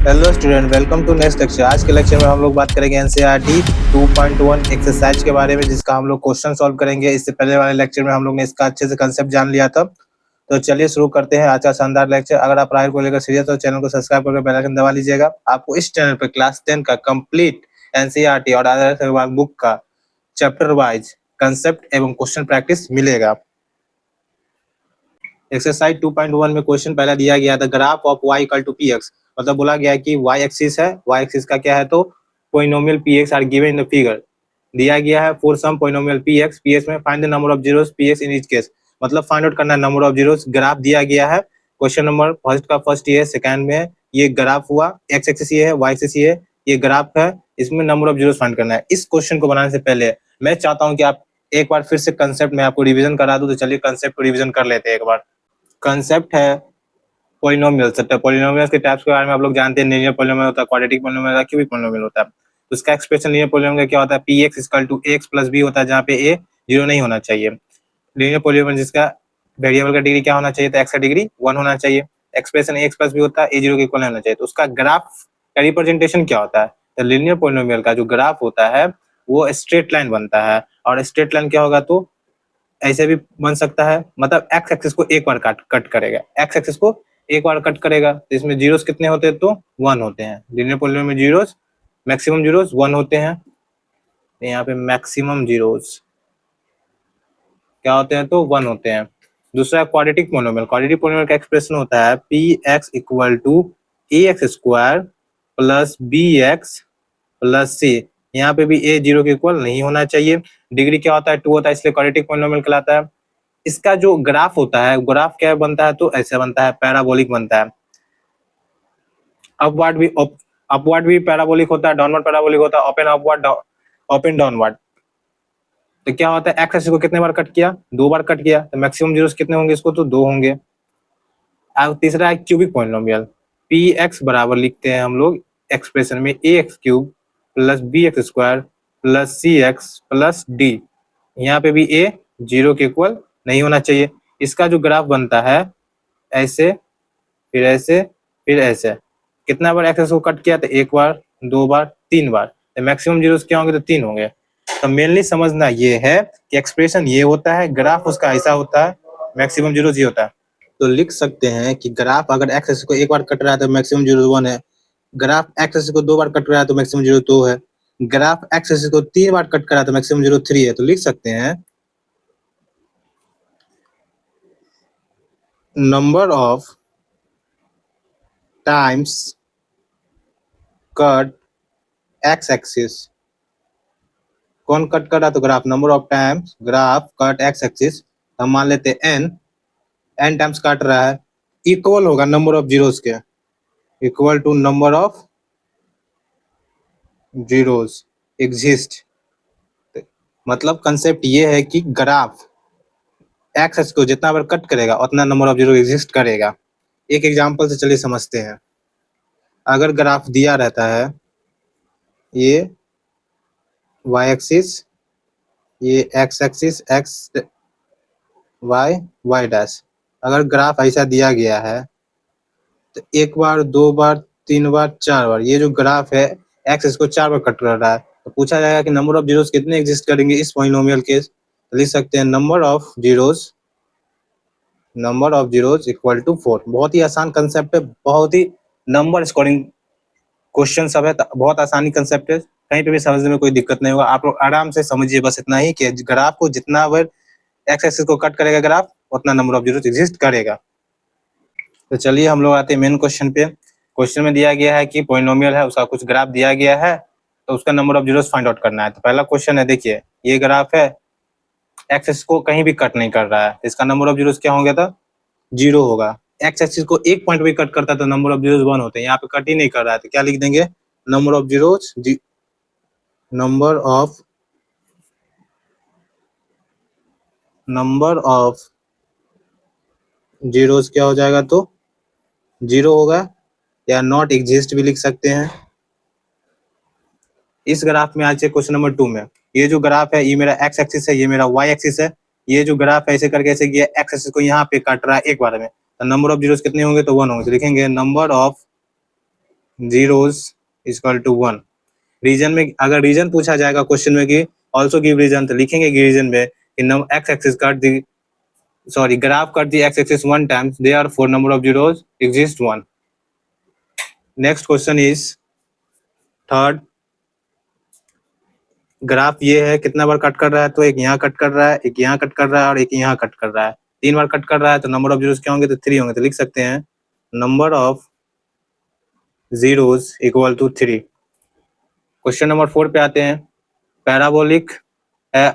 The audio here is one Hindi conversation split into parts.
Hello student, welcome to next lecture. आज के लेक्चर में हम लोग बात करेंगे एनसीईआरटी 2.1 एक्सरसाइज के बारे में, जिसका हम लोग क्वेश्चन सॉल्व करेंगे। इससे पहले वाले लेक्चर में हम लोग ने इसका अच्छे से कंसेप्ट जान लिया था। तो चलिए शुरू करते हैं आज का शानदार लेक्चर। अगर आप पढ़ाई को लेकर सीरियस हो, चैनल को सब्सक्राइब करके बेल आइकन दबा लीजिएगा। आपको इस चैनल पर क्लास 10 का कंप्लीट एनसीईआरटी और आधार बुक का चैप्टर वाइज कंसेप्ट एवं क्वेश्चन प्रैक्टिस मिलेगा। एक्सरसाइज 2.1 में क्वेश्चन पहला दिया गया था, graph of y equal to px। मतलब बोला गया है कि y एक्सिस है, y एक्सिस का क्या है तो polynomial px are given in the figure. दिया गया है फॉर सम पोलिनोमियल px में find the number of zeros px in each case. मतलब फाइंड आउट करना है नंबर ऑफ जीरोस। ग्राफ दिया गया है, क्वेश्चन नंबर फर्स्ट का फर्स्ट ये है, सेकंड में ये ग्राफ हुआ, x एक्सिस ये है, y एक्सिस ये है, ये ग्राफ है, इसमें नंबर ऑफ जीरोस फाइंड करना है। इस क्वेश्चन को बनाने से पहले मैं चाहता हूं कि आप एक बार फिर से कंसेप्ट में आपको रिवीजन करा दूं। तो चलिए कंसेप्ट को रिवीजन कर लेते हैं एक बार। कंसेप्ट है पॉलिनोमियल्स। पॉलिनोमियल्स के टाइप्स के बारे में आप लोग जानते हैं। लीनियर पॉलिनोमियल होता है, क्वाड्रेटिक पॉलिनोमियल होता है, क्यूबिक पॉलिनोमियल होता है। तो उसका एक्सप्रेशन लीनियर पॉलिनोमियल क्या होता है, px equal to x plus b होता है, जहाँ पे a जीरो नहीं होना चाहिए। लीनियर पॉलिनोमियल जिसका वेरिएबल का डिग्री क्या होना चाहिए, तो x का डिग्री 1 होना चाहिए। एक्सप्रेशन x प्लस b होता है, a जीरो के इक्वल होना चाहिए। तो उसका ग्राफ का रिप्रेजेंटेशन क्या होता है, तो लीनियर पॉलिनोमियल का जो ग्राफ होता है वो स्ट्रेट लाइन बनता है। और स्ट्रेट लाइन क्या होगा तो ऐसे भी बन सकता है, मतलब एक्स एक्सिस को एक बार कट करेगा, एक्स एक्सिस को एक बार कट करेगा। तो इसमें जीरोस कितने होते हैं तो 1 होते हैं। लीनियर पॉलिनोमियल में जीरोस मैक्सिमम जीरोस 1 होते हैं। तो यहाँ पे मैक्सिमम जीरोस क्या होते हैं तो 1 होते हैं। दूसरा क्वाड्रेटिक पॉलिनोमियल। क्वाड्रेटिक पॉलिनोमियल का एक्सप्रेशन होता है P X equal to A X square plus B X plus C. यहाँ पे भी ए जीरो के इक्वल नहीं होना चाहिए। डिग्री क्या होता है 2 होता है, इसलिए क्वाड्रेटिक पॉलिनोमियल कहलाता है। इसका जो ग्राफ होता है, ग्राफ क्या बनता है तो ऐसे बनता है, पैराबोलिक बनता है। अपवर्ड भी पैराबोलिक होता है, डाउनवर्ड पैराबोलिक होता है, ओपन अपवर्ड, ओपन डाउनवर्ड। तो क्या होता है, एक्स एक्सिस को कितने बार कट किया, 2 बार कट किया, तो मैक्सिमम जीरोस कितने होंगे इसको तो 2 होंगे। अब तीसरा है क्यूबिक पॉलिनोमियल। पी एक्स बराबर लिखते हैं हम लोग एक्सप्रेशन में A X cube plus B X square plus C X plus D. यहाँ पे भी ए जीरो के इक्वल नहीं होना चाहिए। इसका जो ग्राफ बनता है ऐसे, फिर ऐसे, फिर ऐसे। कितना बार एक्सेस को कट किया, तो 1 बार, 2 बार, 3 बार। तो मैक्सिमम जीरोस क्या होंगे तो 3 होंगे। तो मेनली समझना ये है कि एक्सप्रेशन ये होता है, ग्राफ उसका ऐसा होता है, मैक्सिमम जीरोस ये होता है। तो लिख सकते हैं कि ग्राफ अगर एक्स एक्सिस को एक बार कट रहा है तो मैक्सिमम जीरो 1 है। ग्राफ एक्स एक्सिस को 2 बार कट रहा है तो मैक्सिमम जीरो 2 है। ग्राफ एक्स एक्सिस को 3 बार कट करा तो मैक्सिमम जीरो 3 है। तो लिख सकते हैं number of times cut x axis. कौन कट कर रहा तो graph, number of times graph cut x axis. हम मान लेते हैं एन टाइम्स काट रहा है, इक्वल होगा नंबर ऑफ जीरोस के, equal to number of zeros exist. मतलब कंसेप्ट ये है कि ग्राफ एक्स एक्सिस को जितना बार कट करेगा उतना नंबर ऑफ जीरो एग्जिस्ट करेगा। एक एग्जांपल से चलिए समझते हैं। अगर ग्राफ दिया रहता है ये वाई एक्सिस, ये X axis, X Y Y dash. अगर ग्राफ ऐसा दिया गया है तो 1 बार, 2 बार, 3 बार, 4 बार, ये जो ग्राफ है एक्स इसको 4 बार कट कर रहा है। तो पूछा जाएगा कि नंबर ऑफ जीरोस कितने एग्जिस्ट करेंगे इस पॉलिनोमियल के। तो लिख सकते हैं number of zeros equal to 4। बहुत ही आसान कंसेप्ट है, बहुत ही नंबर स्कोरिंग क्वेश्चन सब है, बहुत आसानी कंसेप्ट है, कहीं पे भी समझने में कोई दिक्कत नहीं होगा। आप लोग आराम से समझिए, बस इतना ही कि ग्राफ को जितना बार एक्स एक्सिस को कट करेगा ग्राफ उतना नंबर ऑफ जीरोस एग्जिस्ट करेगा। तो चलिए हम लोग आते हैं मेन क्वेश्चन पे। क्वेश्चन में दिया गया है कि पॉलिनोमियल है, उसका कुछ ग्राफ दिया गया है, तो उसका number of zeros find out करना है। तो पहला क्वेश्चन है, देखिए ये ग्राफ है, एक्स एक्सिस को कहीं भी कट नहीं कर रहा है, इसका नंबर ऑफ जीरोस क्या होंगे तो 0 होगा। एक्स एक्सिस को एक पॉइंट पे कट करता है तो नंबर ऑफ जीरोस 1 होते हैं। यहाँ पे कट ही नहीं कर रहा है तो क्या लिख देंगे, number of zeros, number of zeros क्या हो जाएगा तो 0 होगा, या नॉट एग्जिस्ट भी लिख सकते हैं। इस ग्राफ में आज क्वेश्चन नंबर 2 में ये जो ग्राफ है, ये मेरा एक्स एक्सिस है, ये मेरा वाई एक्सिस है। ये जो ग्राफ ऐसे करके ऐसे किया, एक्स एक्सिस को यहाँ पे काट रहा है एक बार में, तो नंबर ऑफ जीरोस कितने होंगे तो 1 होंगे। तो लिखेंगे number of zeros equal to 1। Region में अगर रीजन पूछा जाएगा क्वेश्चन में कि ऑल्सो गिव रीजन, तो लिखेंगे कि रीजन में in X axis cut the graph cut the X axis 1 times, therefore number of zeros exist 1। Next question is third. Graph ये है, कितना बार कट कर रहा है, तो एक यहाँ कट कर रहा है, एक यहाँ कट कर रहा है और एक यहाँ कट कर रहा है। 3 बार कट कर रहा है तो नंबर ऑफ जीरोस क्या होंगे, तो 3 होंगे। तो लिख सकते हैं number of zeros equal to 3। Question number 4 पे आते हैं। पैराबोलिक है,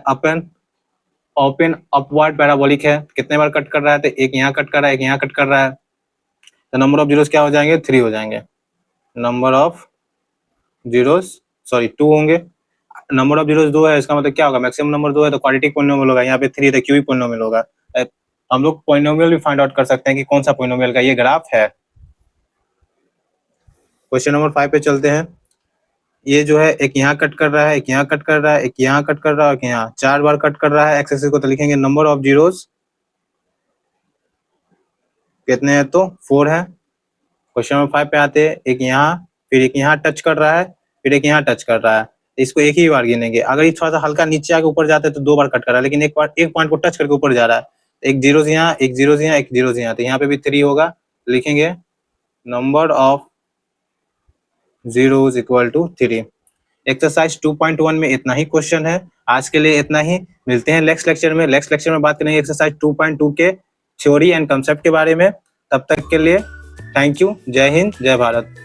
ओपन अपवर्ड पैराबोलिक है, कितने बार कट कर रहा है, तो एक यहाँ कट कर रहा है, एक यहाँ कट कर रहा है। तो नंबर ऑफ जीरोस क्या हो जाएंगे, 3 हो जाएंगे। नंबर ऑफ जीरोस 2 होंगे। नंबर ऑफ जीरोस 2 है, इसका मतलब क्या होगा, मैक्सिमम नंबर 2 है तो क्वाड्रेटिक पॉलिनोमियल होगा। यहाँ पे 3 है तो क्यूबिक पॉलिनोमियल होगा। हम लोग पॉलिनोमियल भी फाइंड आउट कर सकते हैं कि कौन सा पॉलिनोमियल का ये ग्राफ है। क्वेश्चन नंबर 5 पे चलते हैं। ये जो है एक यहाँ कट कर रहा है, एक यहाँ कट कर रहा है, एक यहाँ कट कर रहा है, एक यहाँ 4 बार कट कर रहा है एक्स एक्सिस को, तो लिखेंगे नंबर ऑफ जीरोस कितने हैं, तो 4 है। क्वेश्चन नंबर 5 पे आते हैं। एक यहाँ, फिर एक यहाँ टच कर रहा है, फिर एक यहाँ टच कर रहा है, इसको एक ही बार गिनेंगे। अगर ये थोड़ा सा हल्का नीचे आके ऊपर जाता है तो 2 बार कट कर रहा है, लेकिन एक पॉइंट को टच करके ऊपर जा रहा है। एक जीरोस यहाँ, एक जीरोस यहाँ, एक जीरोस यहाँ, तो यहाँ पे भी 3 होगा। लिखेंगे number of zeros equal to 3। Exercise 2.1 में इतना ही क्वेश्चन है। आज के लिए इतना ही, मिलते हैं नेक्स्ट लेक्चर में। नेक्स्ट लेक्चर में बात करेंगे एक्सरसाइज 2.2 के थ्योरी एंड कंसेप्ट के बारे में। तब तक के लिए थैंक यू। जय हिंद, जय भारत।